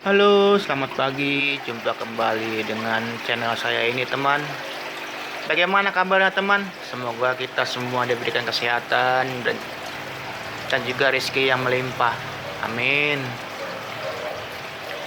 Halo, selamat pagi. Jumpa kembali dengan channel saya ini, teman. Bagaimana kabarnya, teman? Semoga kita semua diberikan kesehatan dan juga rezeki yang melimpah. Amin.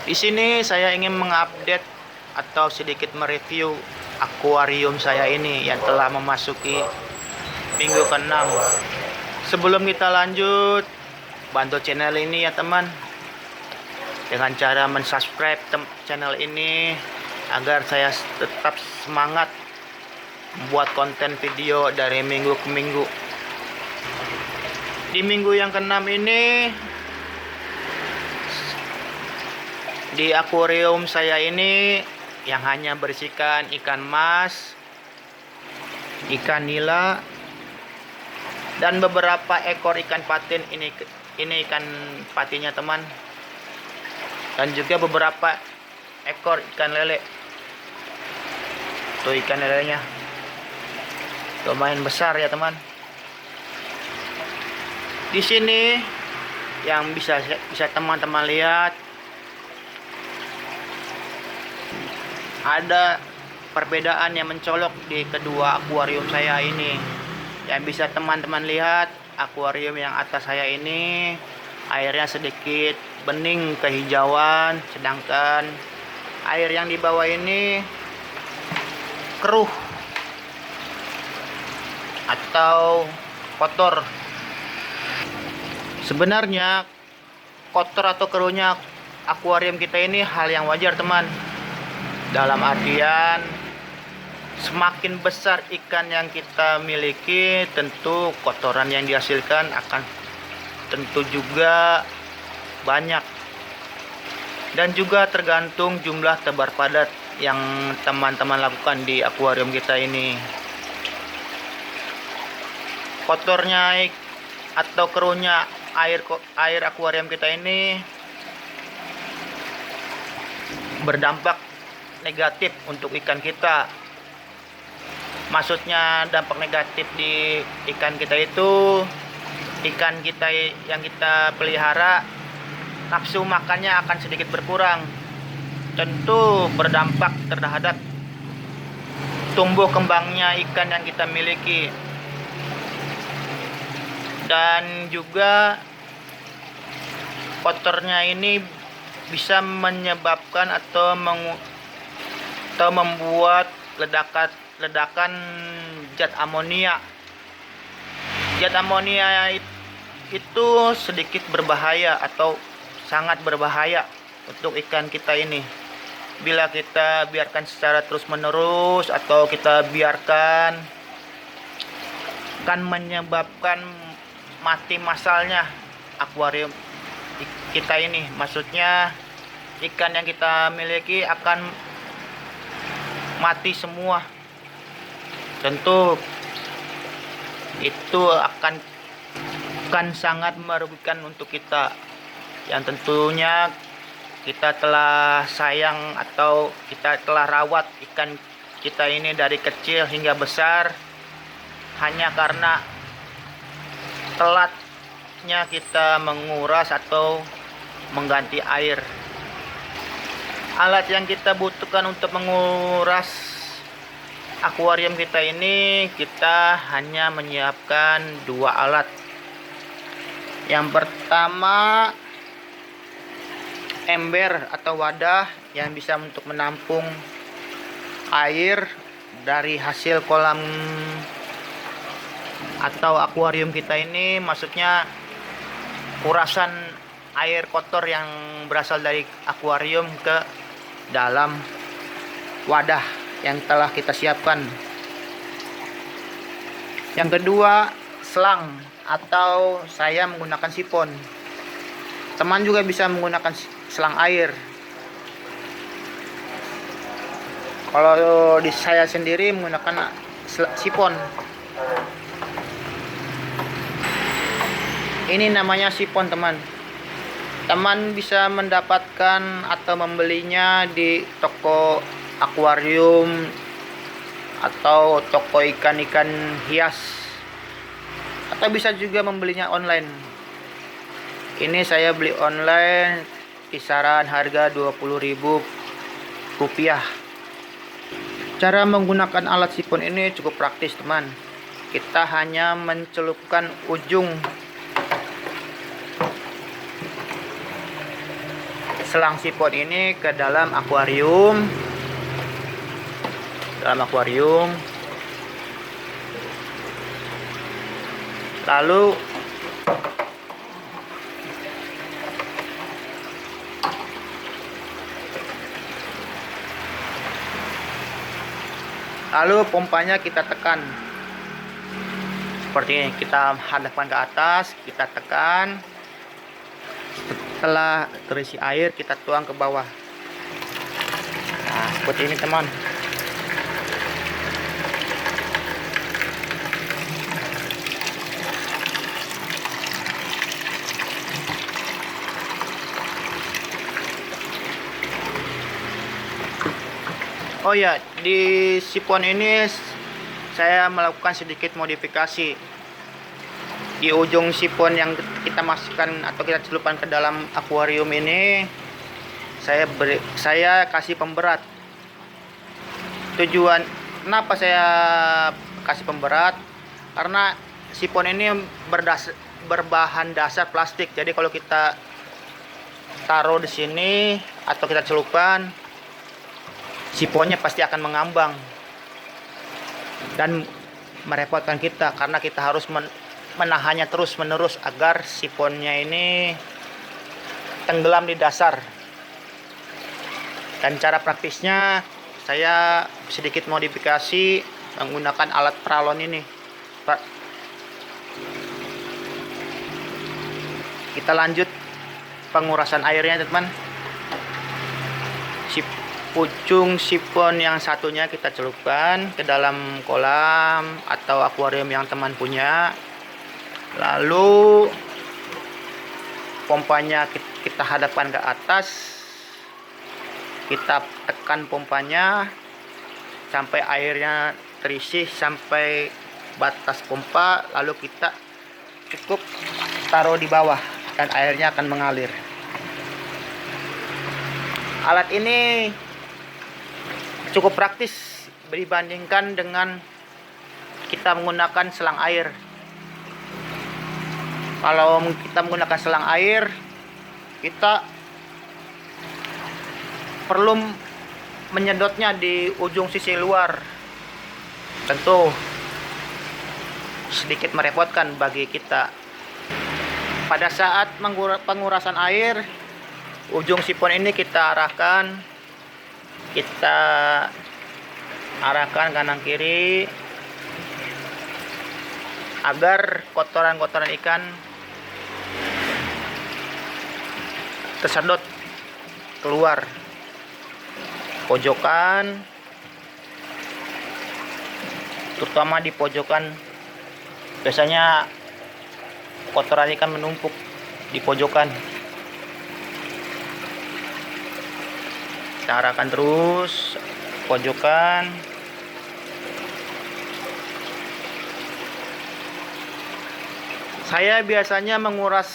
Di sini saya ingin mengupdate atau sedikit mereview akuarium saya ini yang telah memasuki minggu ke-6. Sebelum kita lanjut, bantu channel ini ya, teman, dengan cara mensubscribe channel ini agar saya tetap semangat membuat konten video dari minggu ke minggu. Di minggu yang ke-6 ini, di akuarium saya ini yang hanya berisikan ikan mas, ikan nila, dan beberapa ekor ikan patin. Ini ikan patinnya, teman, dan juga beberapa ekor ikan lele. Tuh ikan lelenya lumayan besar ya, teman. Di sini yang bisa teman-teman lihat, ada perbedaan yang mencolok di kedua akuarium saya ini. Yang bisa teman-teman lihat, akuarium yang atas saya ini airnya sedikit bening kehijauan, sedangkan air yang di bawah ini keruh atau kotor. Sebenarnya kotor atau keruhnya akuarium kita ini hal yang wajar, teman. Dalam artian semakin besar ikan yang kita miliki, tentu kotoran yang dihasilkan akan tentu juga banyak, dan juga tergantung jumlah tebar padat yang teman-teman lakukan di akuarium kita ini. Kotornya atau keruhnya air akuarium kita ini berdampak negatif untuk ikan kita. Maksudnya dampak negatif di ikan kita itu, ikan kita yang kita pelihara nafsu makannya akan sedikit berkurang. Tentu berdampak terhadap tumbuh kembangnya ikan yang kita miliki. Dan juga kotornya ini bisa menyebabkan atau membuat ledakan zat amonia. Zat amonia itu sedikit berbahaya atau sangat berbahaya untuk ikan kita ini. Bila kita biarkan secara terus-menerus atau kita biarkan, akan menyebabkan mati massalnya akuarium kita ini. Maksudnya ikan yang kita miliki akan mati semua. Tentu itu akan sangat merugikan untuk kita, yang tentunya kita telah sayang atau kita telah rawat ikan kita ini dari kecil hingga besar, hanya karena telatnya kita menguras atau mengganti air. Alat yang kita butuhkan untuk menguras akuarium kita ini, kita hanya menyiapkan dua alat. Yang pertama, ember atau wadah yang bisa untuk menampung air dari hasil kolam atau akuarium kita ini. Maksudnya kurasan air kotor yang berasal dari akuarium ke dalam wadah yang telah kita siapkan. Yang kedua, selang atau saya menggunakan sipon. Teman juga bisa menggunakan selang air. Kalau di saya sendiri menggunakan sipon. Ini namanya sipon, teman. Teman bisa mendapatkan atau membelinya di toko akuarium atau toko ikan-ikan hias, atau bisa juga membelinya online. Ini saya beli online kisaran harga Rp20.000. Cara menggunakan alat sipon ini cukup praktis teman. Kita hanya mencelupkan ujung selang sipon ini ke dalam akuarium. Lalu pompanya kita tekan seperti ini. Kita hadapkan ke atas, kita tekan. Setelah terisi air, kita tuang ke bawah. Nah, seperti ini teman. Oh ya, di sipon ini saya melakukan sedikit modifikasi. Di ujung sipon yang kita masukkan atau kita celupkan ke dalam akuarium ini, saya kasih pemberat. Tujuan kenapa saya kasih pemberat? Karena sipon ini berbahan dasar plastik. Jadi kalau kita taruh di sini atau kita celupkan, siponnya pasti akan mengambang dan merepotkan kita, karena kita harus menahannya terus menerus agar siponnya ini tenggelam di dasar. Dan cara praktisnya saya sedikit modifikasi menggunakan alat pralon ini. Kita lanjut pengurasan airnya teman. Ujung sipon yang satunya kita celupkan ke dalam kolam atau akuarium yang teman punya. Lalu pompanya kita hadapkan ke atas. Kita tekan pompanya sampai airnya terisi sampai batas pompa. Lalu kita cukup taruh di bawah dan airnya akan mengalir. Alat ini cukup praktis dibandingkan dengan kita menggunakan selang air. Kalau kita menggunakan selang air, kita perlu menyedotnya di ujung sisi luar. Tentu sedikit merepotkan bagi kita. Pada saat pengurasan air, ujung sipon ini kita arahkan kanan kiri agar kotoran-kotoran ikan tersedot keluar. Pojokan, terutama di pojokan, biasanya kotoran ikan menumpuk di pojokan. Kita arahkan terus pojokan. Saya biasanya menguras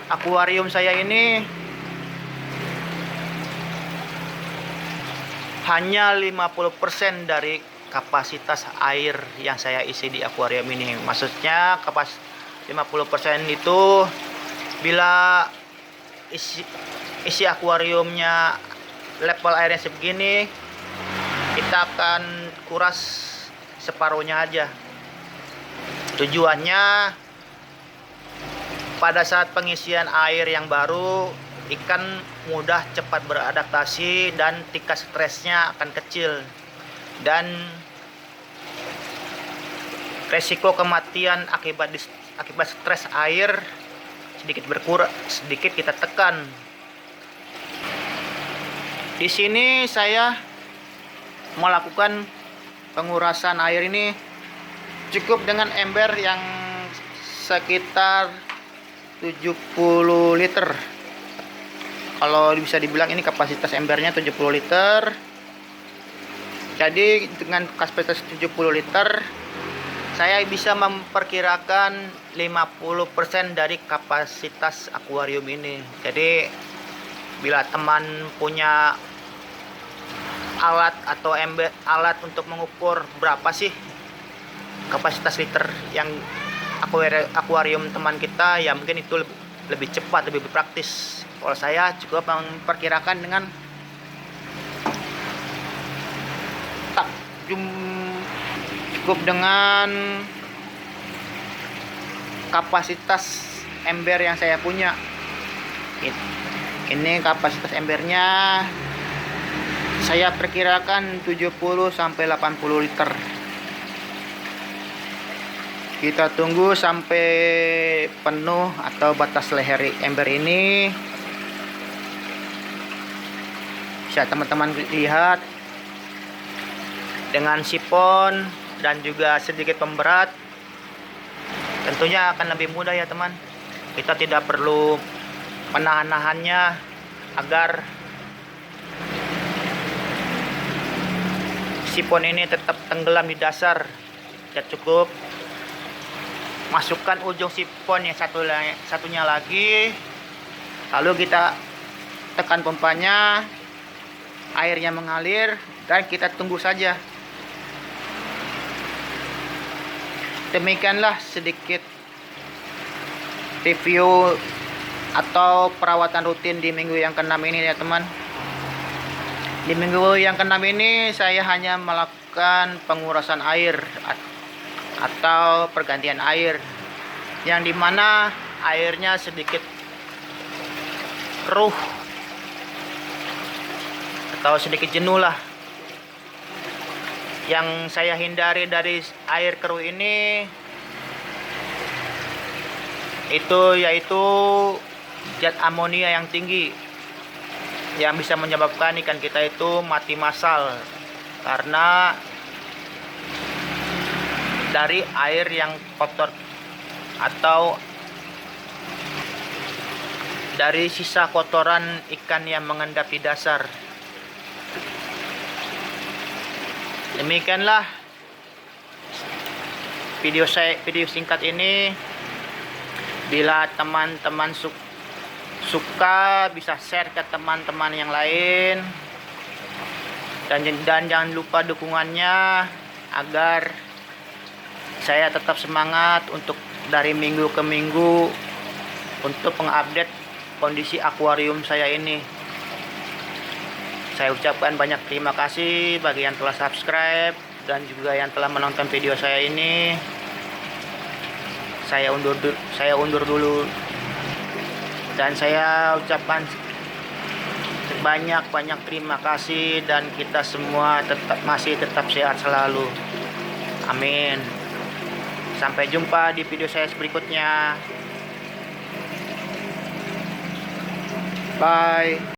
akuarium saya ini hanya 50% dari kapasitas air yang saya isi di akuarium ini. Maksudnya 50% itu bila isi akuariumnya level airnya segini, kita akan kuras separuhnya aja. Tujuannya pada saat pengisian air yang baru, ikan mudah cepat beradaptasi dan tingkat stresnya akan kecil, dan resiko kematian akibat stres air sedikit berkurang, sedikit kita tekan. Di sini saya melakukan pengurasan air ini cukup dengan ember yang sekitar 70 liter. Kalau bisa dibilang ini kapasitas embernya 70 liter. Jadi dengan kapasitas 70 liter saya bisa memperkirakan 50% dari kapasitas akuarium ini. Jadi Bila teman punya alat atau alat untuk mengukur berapa sih kapasitas liter yang akuarium teman kita, ya mungkin itu lebih cepat, lebih praktis. Kalau saya cukup memperkirakan dengan cukup dengan kapasitas ember yang saya punya. Ini kapasitas embernya saya perkirakan 70 sampai 80 liter. Kita tunggu sampai penuh atau batas leher ember ini. Bisa teman-teman lihat dengan sipon dan juga sedikit pemberat, tentunya akan lebih mudah ya teman. Kita tidak perlu menahan-nahannya agar sipon ini tetap tenggelam di dasar. Kita cukup masukkan ujung sipon yang satunya lagi, lalu kita tekan pompanya, airnya mengalir, dan kita tunggu saja. Demikianlah sedikit review atau perawatan rutin di minggu yang ke-6 ini ya teman. Di minggu yang ke-6 ini saya hanya melakukan pengurasan air atau pergantian air, yang dimana airnya sedikit keruh atau sedikit jenuh lah. Yang saya hindari dari air keruh ini yaitu zat amonia yang tinggi, yang bisa menyebabkan ikan kita itu mati massal karena dari air yang kotor atau dari sisa kotoran ikan yang mengendap di dasar. Demikianlah video singkat ini. Bila teman-teman suka, bisa share ke teman-teman yang lain, dan jangan lupa dukungannya agar saya tetap semangat untuk dari minggu ke minggu untuk mengupdate kondisi akuarium saya ini. Saya ucapkan banyak terima kasih bagi yang telah subscribe dan juga yang telah menonton video saya ini. Saya undur dulu, dan saya ucapkan banyak terima kasih, dan kita semua masih tetap sehat selalu. Amin. Sampai jumpa di video saya berikutnya. Bye.